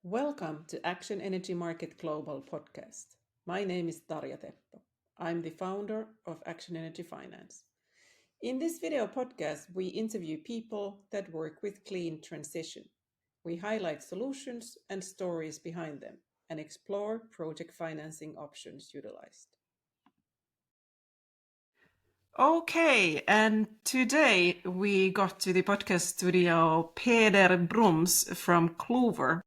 Welcome to Action Energy Market Global podcast. My name is Tarja Teppo. I'm the founder of Action Energy Finance. In this video podcast, we interview people that work with clean transition. We highlight solutions and stories behind them and explore project financing options utilized. Okay, and today we got to the podcast studio Peder Broms from Cloover.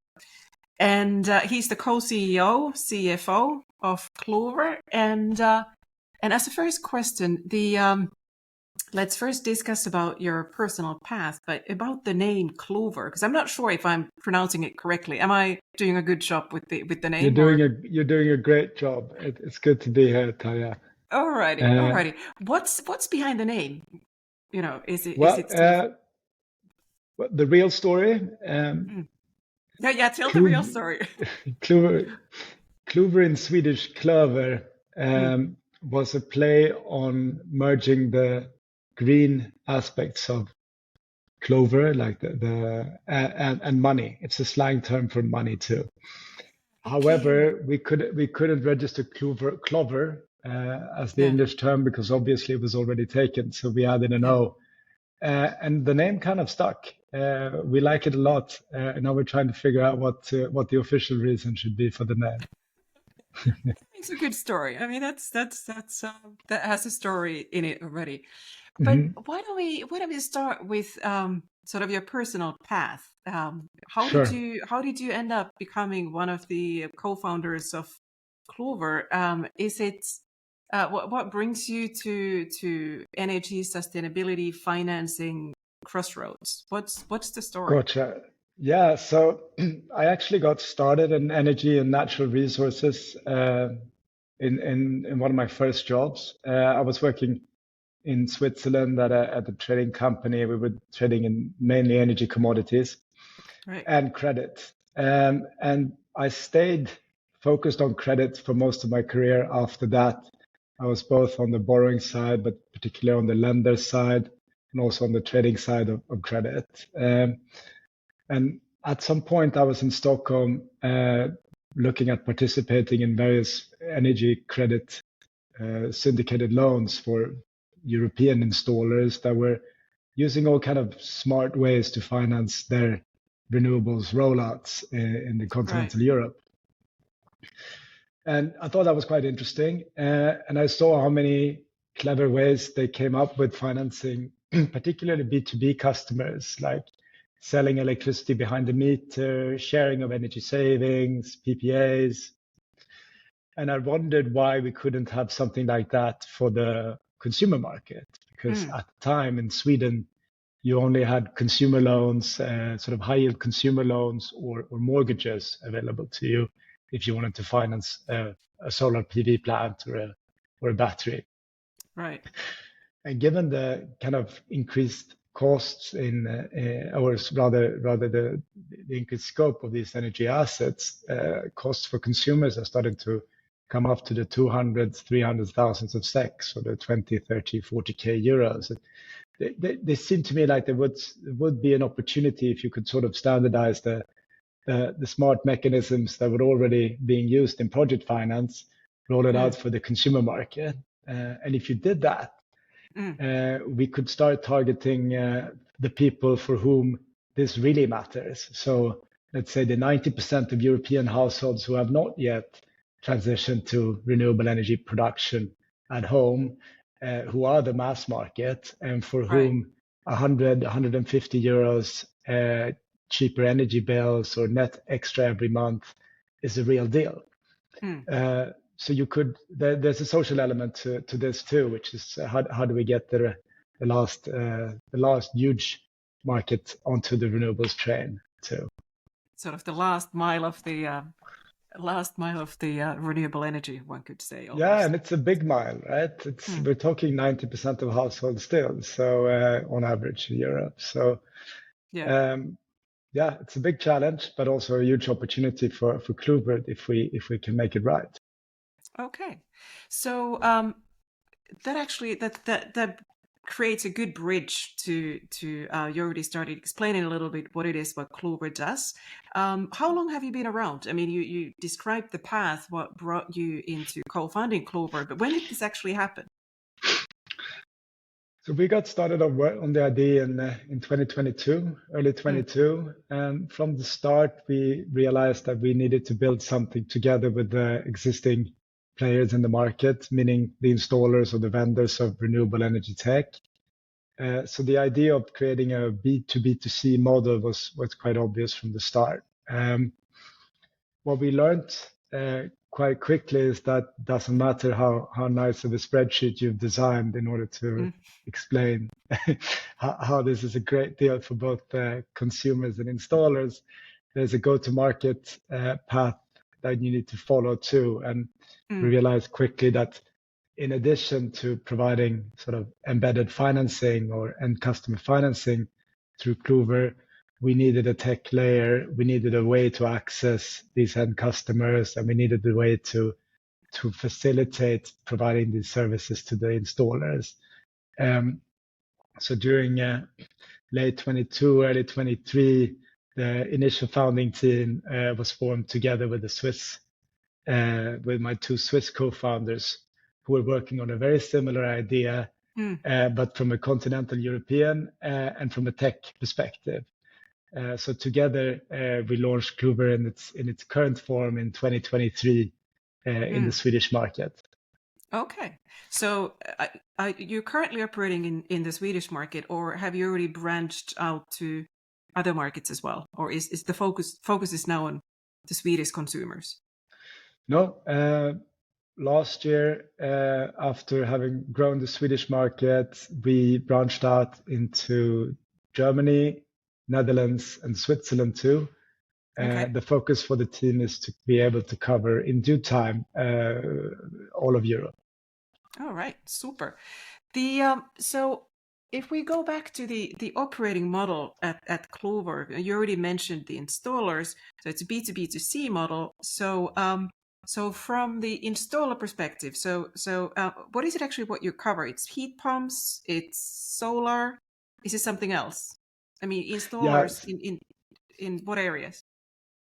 And he's the co-CEO, CFO of Cloover. And as a first question, let's first discuss about your personal path, but about the name Cloover, because I'm not sure if I'm pronouncing it correctly. Am I doing a good job with the name? You're doing a great job. It's good to be here, Tarja. Alrighty. What's behind the name? You know, is it the real story? Tell the real story. Cloover in Swedish Clover was a play on merging the green aspects of clover, like and money. It's a slang term for money too. Okay. However, we couldn't register clover as the English term because obviously it was already taken. So we added an O, and the name kind of stuck. We like it a lot. And now we're trying to figure out what the official reason should be for the name. It's a good story. I mean, that has a story in it already. But why don't we start with sort of your personal path? How did you end up becoming one of the co-founders of Cloover? Is it what brings you to energy sustainability financing crossroads? What's the story? Gotcha. Yeah, so I actually got started in energy and natural resources in one of my first jobs. I was working in Switzerland at a trading company. We were trading in mainly energy commodities and credit. And I stayed focused on credit for most of my career after that. I was both on the borrowing side, but particularly on the lender side, and also on the trading side of credit. And at some point, I was in Stockholm looking at participating in various energy credit syndicated loans for European installers that were using all kind of smart ways to finance their renewables rollouts in the continental Europe. And I thought that was quite interesting. And I saw how many clever ways they came up with financing, particularly B2B customers, like selling electricity behind the meter, sharing of energy savings, PPAs. And I wondered why we couldn't have something like that for the consumer market, because at the time in Sweden, you only had consumer loans, sort of high yield consumer loans or mortgages available to you if you wanted to finance a solar PV plant or a battery. Right. And given the kind of increased costs or rather the increased scope of these energy assets, costs for consumers are starting to come up to the 200, 300,000 of SEK, so the 20, 30, 40K euros. They seem to me like there would be an opportunity if you could sort of standardize the smart mechanisms that were already being used in project finance, roll it out for the consumer market. And if you did that, we could start targeting the people for whom this really matters. So let's say the 90% of European households who have not yet transitioned to renewable energy production at home, who are the mass market, and for whom 100, 150 euros cheaper energy bills or net extra every month is a real deal. So there's a social element to this too, which is how do we get the last huge market onto the renewables train too. Sort of the last mile of the renewable energy, one could say. Almost. Yeah, and it's a big mile, right? We're talking 90% of households still, so on average in Europe. So it's a big challenge, but also a huge opportunity for Cloover if we can make it right. Okay, so that creates a good bridge to you already started explaining a little bit what it is, what Cloover does. How long have you been around? I mean, you described the path, what brought you into co-founding Cloover, but when did this actually happen? So we got started on the idea in 2022, early 22, and from the start we realized that we needed to build something together with the existing players in the market, meaning the installers or the vendors of renewable energy tech. So the idea of creating a B2B2C model was quite obvious from the start. What we learned quite quickly is that it doesn't matter how nice of a spreadsheet you've designed in order to explain how this is a great deal for both consumers and installers. There's a go-to-market path that you need to follow too. And we realized quickly that in addition to providing sort of embedded financing or end customer financing through Cloover, we needed a tech layer, we needed a way to access these end customers, and we needed a way to facilitate providing these services to the installers. So during late 22, early 23, the initial founding team was formed together with with my two Swiss co-founders who were working on a very similar idea, but from a continental European and from a tech perspective. So together we launched Cloover in its current form in 2023 in the Swedish market. Okay, so you're currently operating in the Swedish market, or have you already branched out to other markets as well, or is the focus is now on the Swedish consumers? No, last year after having grown the Swedish market, we branched out into Germany, Netherlands, and Switzerland too. Okay. The focus for the team is to be able to cover in due time all of Europe. All right, super. So if we go back to the operating model at Cloover, you already mentioned the installers, so it's a B2B2C model. So so from the installer perspective, what is it actually what you cover? It's heat pumps, it's solar. Is it something else? I mean, installers in what areas?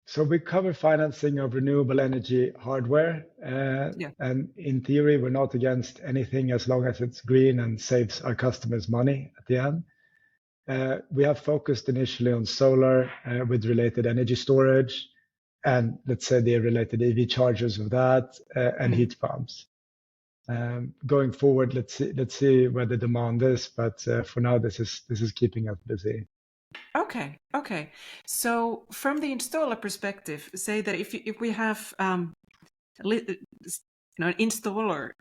So we cover financing of renewable energy hardware. And in theory, we're not against anything as long as it's green and saves our customers money at the end. We have focused initially on solar with related energy storage and let's say the related EV chargers of that and heat pumps. Going forward, let's see where the demand is, but for now, this is keeping us busy. Okay. So from the installer perspective, say that if we have an installer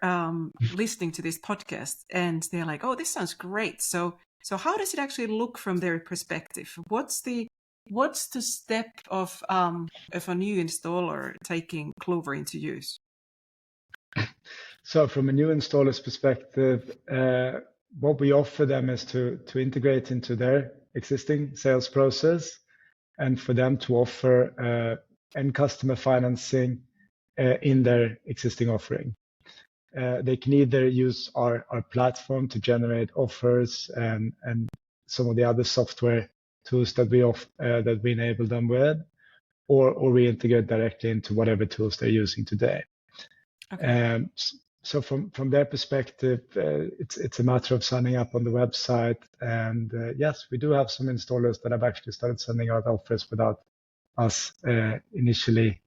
listening to this podcast and they're like, "Oh, this sounds great." So how does it actually look from their perspective? What's the step of a new installer taking Cloover into use? So from a new installer's perspective, what we offer them is to integrate into their existing sales process and for them to offer end customer financing in their existing offering. They can either use our platform to generate offers and some of the other software tools that we enable them with, or we integrate directly into whatever tools they're using today. Okay. So from their perspective, it's a matter of signing up on the website. And yes, we do have some installers that have actually started sending out offers without us initially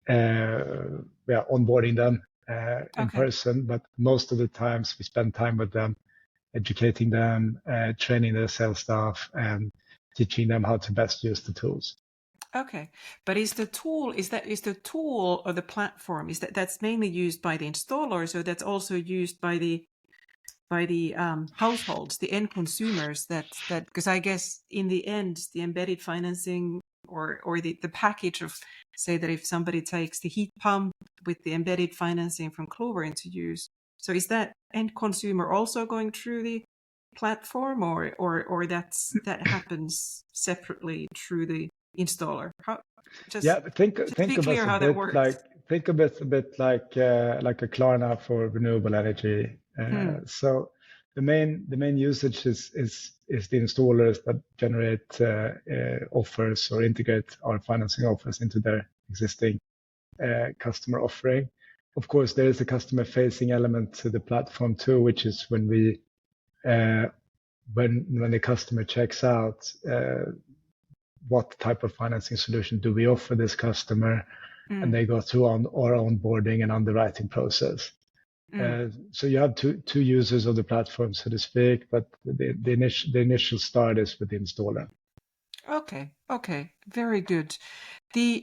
onboarding them in person. But most of the times we spend time with them, educating them, training their sales staff, and teaching them how to best use the tools. Okay, but is the tool or the platform that's mainly used by the installers, or that's also used by the households, the end consumers? That because I guess in the end, the embedded financing or the package of, say that if somebody takes the heat pump with the embedded financing from Cloover into use, so is that end consumer also going through the platform, or that happens separately through the installer? Think of it think of it a bit like a Klarna for renewable energy. So the main usage is the installers that generate offers or integrate our financing offers into their existing customer offering. Of course, there is a customer-facing element to the platform too, which is when the customer checks out, what type of financing solution do we offer this customer, and they go through our onboarding and underwriting process. So you have two users of the platform, so to speak, but the initial start is with the installer. Okay, very good.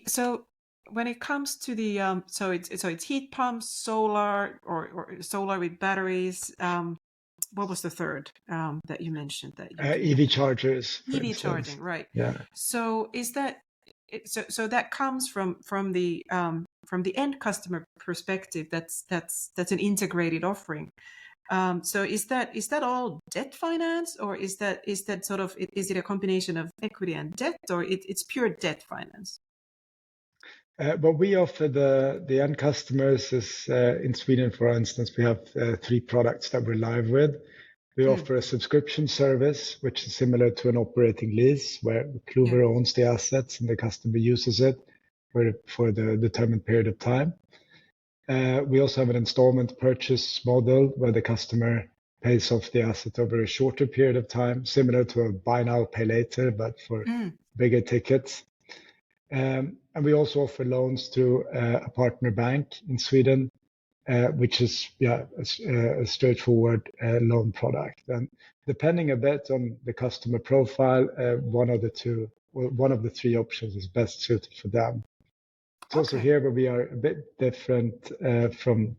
So when it comes to the so it's heat pumps, solar, or solar with batteries. What was the third that you mentioned that you EV chargers, for EV instance. charging, right? Yeah. So is that so that comes from the end customer perspective? That's an integrated offering. So is that all debt finance, or is that sort of is it a combination of equity and debt, or it's pure debt finance? What we offer the end customers is in Sweden, for instance, we have 3 products that we're live with. We offer a subscription service, which is similar to an operating lease, where Cloover owns the assets and the customer uses it for the determined period of time. We also have an installment purchase model where the customer pays off the asset over a shorter period of time, similar to a buy now, pay later, but for bigger tickets. And we also offer loans through a partner bank in Sweden, which is a straightforward loan product. And depending a bit on the customer profile, one of the 3 options is best suited for them. It's also here where we are a bit different from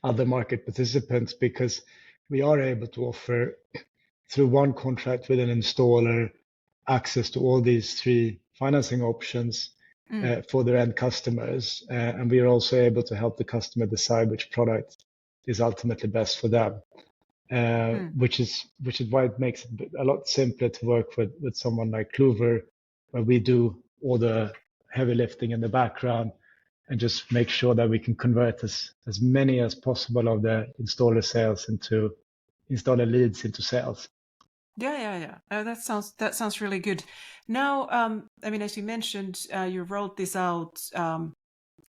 other market participants, because we are able to offer through one contract with an installer access to all these 3 financing options for their end customers, and we are also able to help the customer decide which product is ultimately best for them, which is why it makes it a lot simpler to work with someone like Cloover, where we do all the heavy lifting in the background and just make sure that we can convert as many as possible of the installer leads into sales. Yeah. That sounds really good. Now, I mean, as you mentioned, you rolled this out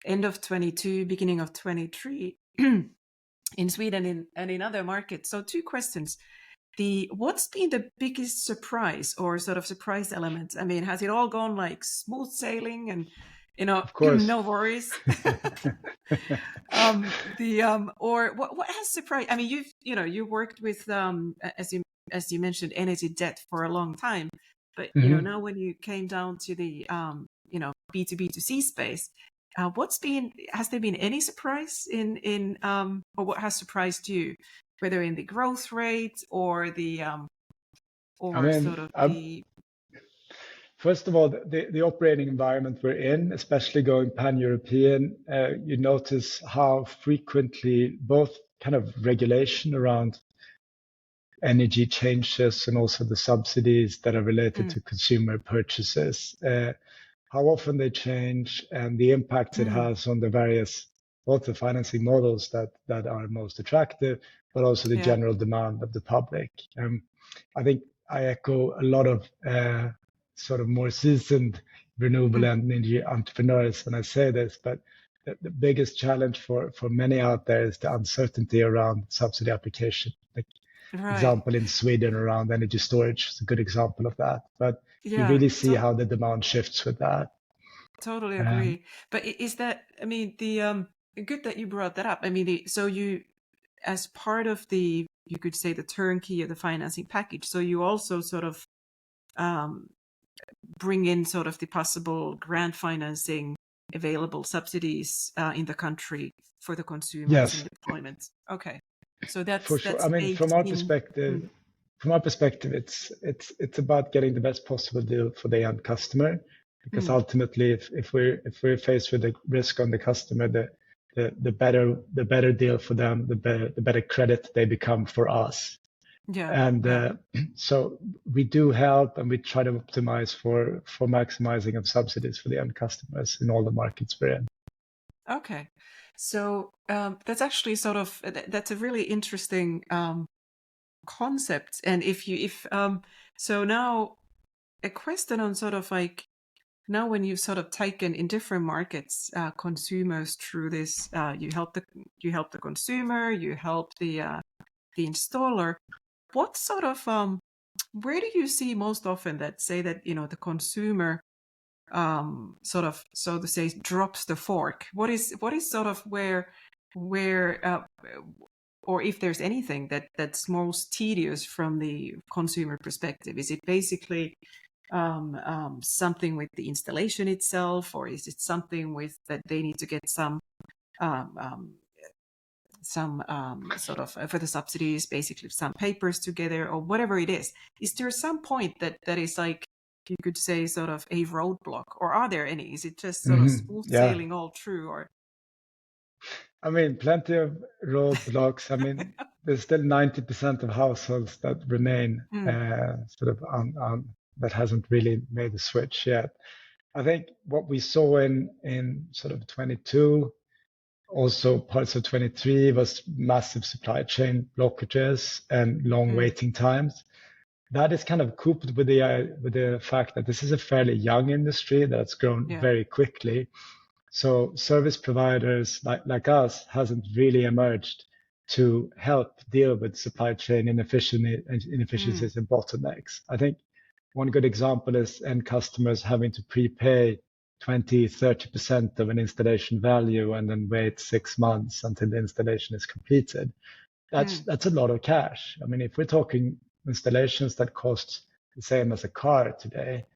end of 22, beginning of 23 in Sweden and in other markets. So 2 questions. What's been the biggest surprise or sort of surprise element? I mean, has it all gone like smooth sailing and of course, no worries? Or what has surprised? I mean, you worked with as you mentioned, energy debt for a long time, but now when you came down to the B2B2C space, has there been any surprise in or what has surprised you, whether in the growth rate or the First of all, the operating environment we're in, especially going pan-European, you notice how frequently both kind of regulation around energy changes and also the subsidies that are related to consumer purchases, how often they change and the impact it has on the various, both the financing models that are most attractive, but also the general demand of the public. I think I echo a lot of sort of more seasoned renewable energy entrepreneurs when I say this, but the biggest challenge for many out there is the uncertainty around subsidy application. Example in Sweden around energy storage is a good example of that. But you really see how the demand shifts with that. Totally agree. But is that, I mean, good that you brought that up. I mean, so you, as part of you could say the turnkey or the financing package, so you also sort of bring in sort of the possible grant financing, available subsidies in the country for the consumers and deployments. Okay. So that's for sure. I mean, from our perspective, it's about getting the best possible deal for the end customer, because ultimately, if we're faced with the risk on the customer, the better deal for them, the better credit they become for us. So we do help, and we try to optimize for maximizing of subsidies for the end customers in all the markets we're in. Okay. So that's actually that's a really interesting concepts. And so now a question on sort of like, now when you've sort of taken in different markets consumers through this, you help the consumer, you help the installer. What sort of where do you see most often that say that the consumer sort of, so to say, drops the fork? What is sort of where or if there's anything that's most tedious from the consumer perspective? Is it basically something with the installation itself, or is it something with that they need to get some sort of for the subsidies, basically some papers together or whatever it is? Is there some point that is like, you could say, sort of a roadblock, or are there any? Is it just sort of smooth Yeah. sailing all through? Or I mean, plenty of roadblocks. I mean, there's still 90% of households that remain sort of that hasn't really made the switch yet. I think what we saw in sort of 22, also parts of 23, was massive supply chain blockages and long waiting times. That is kind of coupled with the fact that this is a fairly young industry that's grown very quickly. So service providers like us hasn't really emerged to help deal with supply chain inefficiencies and bottlenecks. I think one good example is end customers having to prepay 20-30% of an installation value and then wait 6 months until the installation is completed. That's a lot of cash. I mean, if we're talking installations that cost the same as a car today,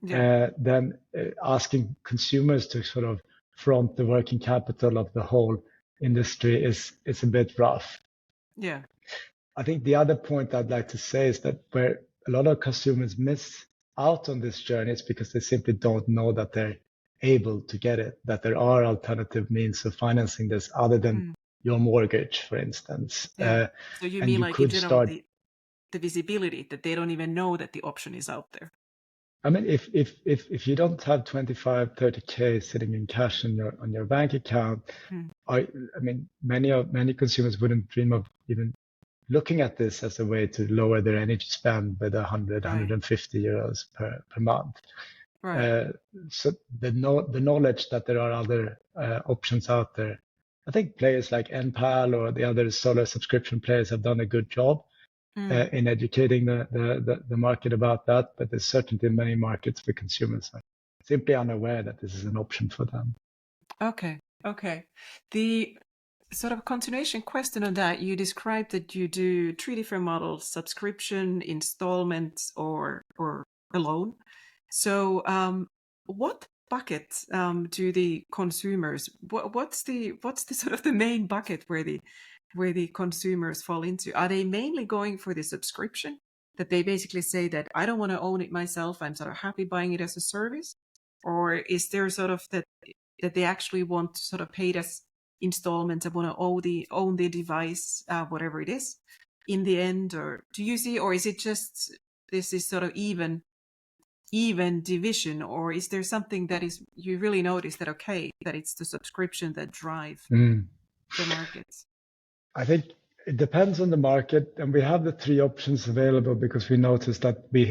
then asking consumers to sort of front the working capital of the whole industry is a bit rough. Yeah. I think the other point I'd like to say is that where a lot of consumers miss out on this journey is because they simply don't know that they're able to get it, that there are alternative means of financing this other than your mortgage, for instance. So you mean, like, in general, the visibility, that they don't even know that the option is out there? I mean, if you don't have 25-30K sitting in cash on your bank account, I mean, many consumers wouldn't dream of even looking at this as a way to lower their energy spend with 150 euros per month. Right. So the knowledge that there are other options out there, I think players like NPAL or the other solar subscription players have done a good job in educating the market about that. But there's certainly many markets where consumers are simply unaware that this is an option for them. Okay. The sort of continuation question on that, you described that you do 3 different models: subscription, installments, or a loan. So what bucket do the consumers, what's the sort of the main bucket where the consumers fall into? Are they mainly going for the subscription, that they basically say that I don't want to own it myself, I'm sort of happy buying it as a service? Or is there sort of that they actually want to sort of pay it as installments and want to own the device, whatever it is, in the end? Or do you see, or is it just this is sort of even division, or is there something that is, you really notice that, okay, that it's the subscription that drive the markets? I think it depends on the market, and we have the 3 options available because we noticed that we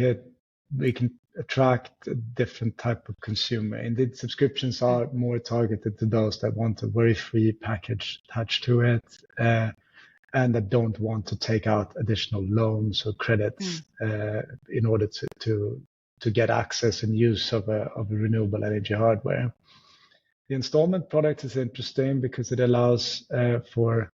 can attract a different type of consumer. Indeed, subscriptions are more targeted to those that want a worry-free package attached to it, and that don't want to take out additional loans or credits in order to get access and use of a renewable energy hardware. The installment product is interesting because it allows for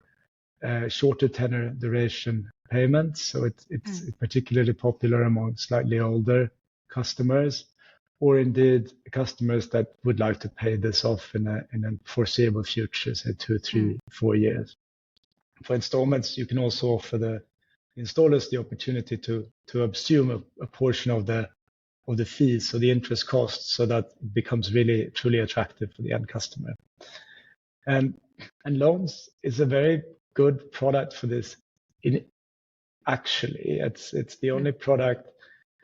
shorter tenor duration payments. So it's particularly popular among slightly older customers, or indeed customers that would like to pay this off in a foreseeable future, say 2, 3, 4 years. For installments, you can also offer the installers the opportunity to assume a portion of the fees, so the interest costs, so that it becomes really truly attractive for the end customer. And loans is a very good product for this. Actually, it's the only product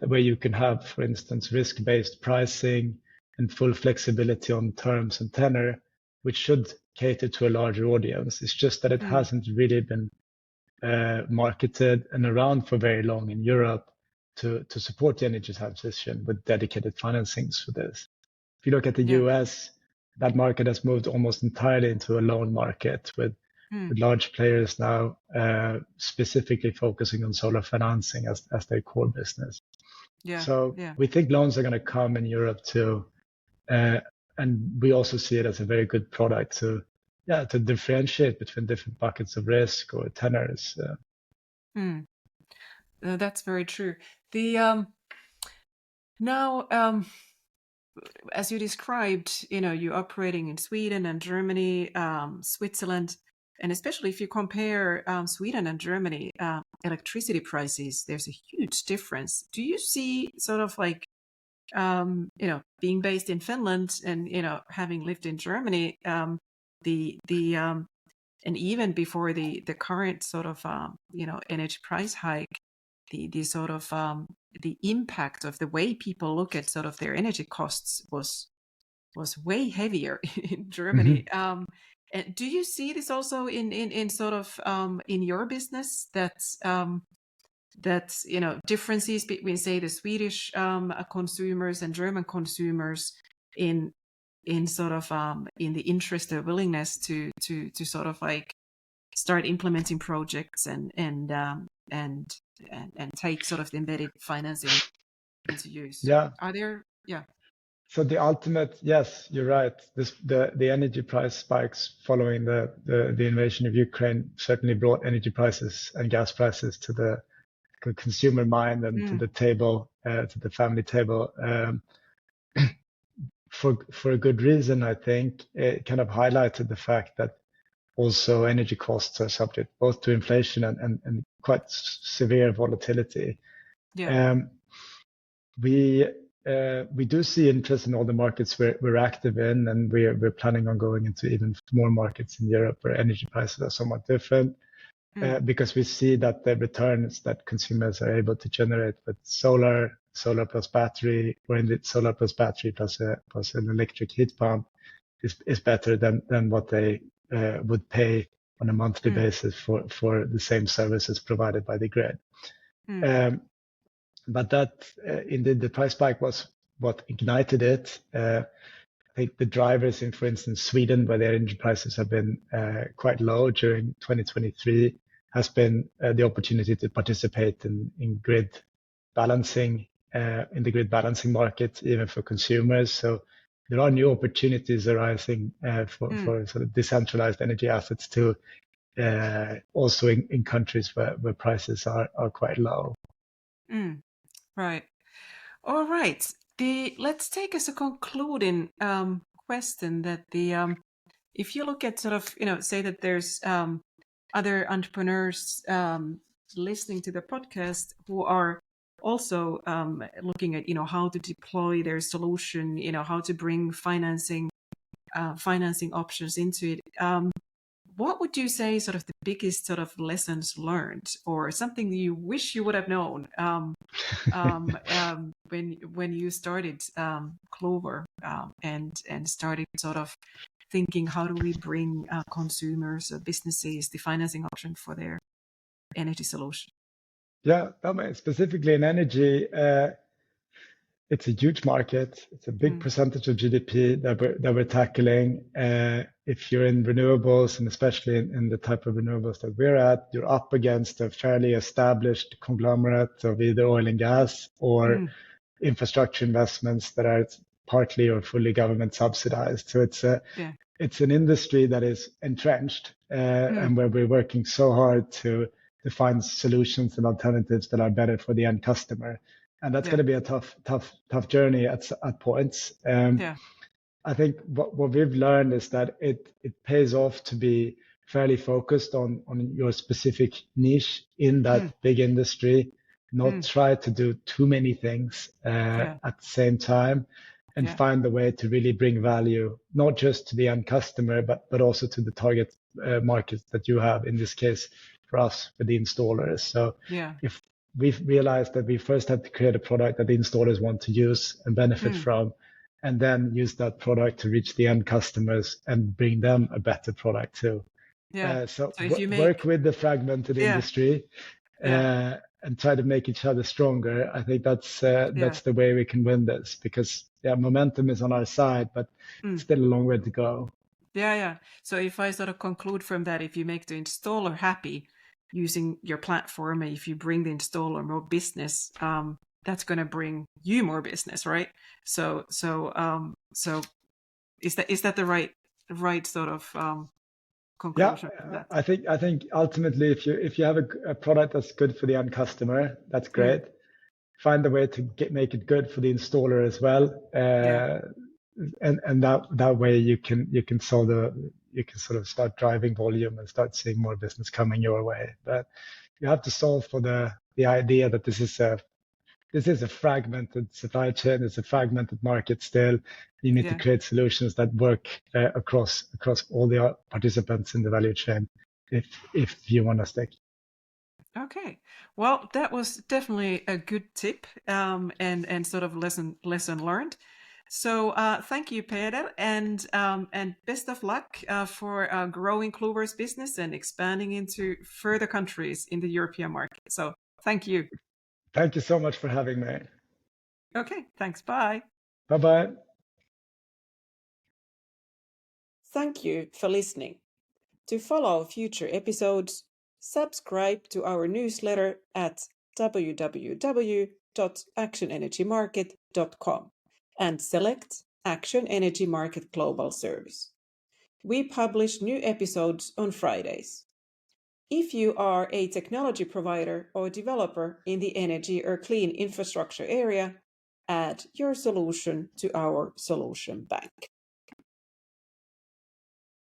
where you can have, for instance, risk-based pricing and full flexibility on terms and tenor, which should cater to a larger audience. It's just that it hasn't really been marketed and around for very long in Europe to support the energy transition with dedicated financings for this. If you look at the Yeah. US, that market has moved almost entirely into a loan market with large players now specifically focusing on solar financing as their core business. Yeah. So Yeah. we think loans are going to come in Europe too. And we also see it as a very good product to differentiate between different buckets of risk or tenors. That's very true. The now, as you described, you're operating in Sweden and Germany, Switzerland, and especially if you compare Sweden and Germany, electricity prices, there's a huge difference. Do you see sort of like, being based in Finland and, having lived in Germany, and even before the current sort of, energy price hike, the sort of the impact of the way people look at sort of their energy costs was way heavier in Germany. And do you see this also in sort of in your business that's differences between, say, the Swedish consumers and German consumers in sort of in the interest or willingness to sort of like start implementing projects and take sort of the embedded financing into use? Yeah. Are there? Yeah. So the ultimate, yes, you're right. The energy price spikes following the invasion of Ukraine certainly brought energy prices and gas prices to the consumer mind and to the table, to the family table, for a good reason. I think it kind of highlighted the fact that also energy costs are subject both to inflation and quite severe volatility. Yeah. We do see interest in all the markets we're active in, and we're planning on going into even more markets in Europe where energy prices are somewhat different, because we see that the returns that consumers are able to generate with solar plus battery, or in the solar plus battery plus an electric heat pump is better than what they would pay on a monthly basis for the same services provided by the grid. But that indeed the price spike was what ignited it. I think the drivers in, for instance, Sweden, where their energy prices have been quite low during 2023, has been the opportunity to participate in grid balancing, in the grid balancing market, even for consumers. So there are new opportunities arising for sort of decentralized energy assets too, also in countries where prices are quite low. Right. All right. Let's take as a concluding question that if you look at sort of, say that there's other entrepreneurs listening to the podcast who are also looking at, how to deploy their solution, how to bring financing options into it. What would you say sort of the biggest sort of lessons learned, or something you wish you would have known when you started Cloover and started sort of thinking, how do we bring consumers or businesses the financing option for their energy solution? Yeah, specifically in energy, it's a huge market. It's a big percentage of GDP that we're tackling. If you're in renewables, and especially in the type of renewables that we're at, you're up against a fairly established conglomerate of either oil and gas or infrastructure investments that are partly or fully government subsidized. So it's an industry that is entrenched, and where we're working so hard to find solutions and alternatives that are better for the end customer. And that's going to be a tough journey at points. I think what we've learned is that it pays off to be fairly focused on your specific niche in that big industry, not try to do too many things at the same time, and find a way to really bring value, not just to the end customer, but also to the target markets that you have, in this case, for us, for the installers. So if we've realized that we first have to create a product that the installers want to use and benefit from, and then use that product to reach the end customers and bring them a better product too. Yeah. So So if you work make, with the fragmented yeah, industry yeah, and try to make each other stronger. I think that's yeah, the way we can win this, because yeah, momentum is on our side, but mm, still a long way to go. yeah, yeah. So if I sort of conclude from that, if you make the installer happy using your platform, and if you bring the installer more business, that's going to bring you more business, right? So is that the right sort of Yeah, conclusion from that? I think ultimately, if you have a product that's good for the end customer, that's Mm, great. Find a way to make it good for the installer as well, yeah, and that way you can solve you can sort of start driving volume and start seeing more business coming your way. But you have to solve for the idea that this is a fragmented supply chain. It's a fragmented market still. You need to yeah. create solutions that work across all the participants in the value chain if you want to stick. Okay. Well, that was definitely a good tip, and sort of lesson learned. So thank you, Peder, and best of luck for growing Cloover's business and expanding into further countries in the European market. So thank you. Thank you so much for having me. Okay, thanks. Bye. Bye bye. Thank you for listening. To follow future episodes, subscribe to our newsletter at www.actionenergymarket.com and select Action Energy Market Global Service. We publish new episodes on Fridays. If you are a technology provider or developer in the energy or clean infrastructure area, add your solution to our solution bank.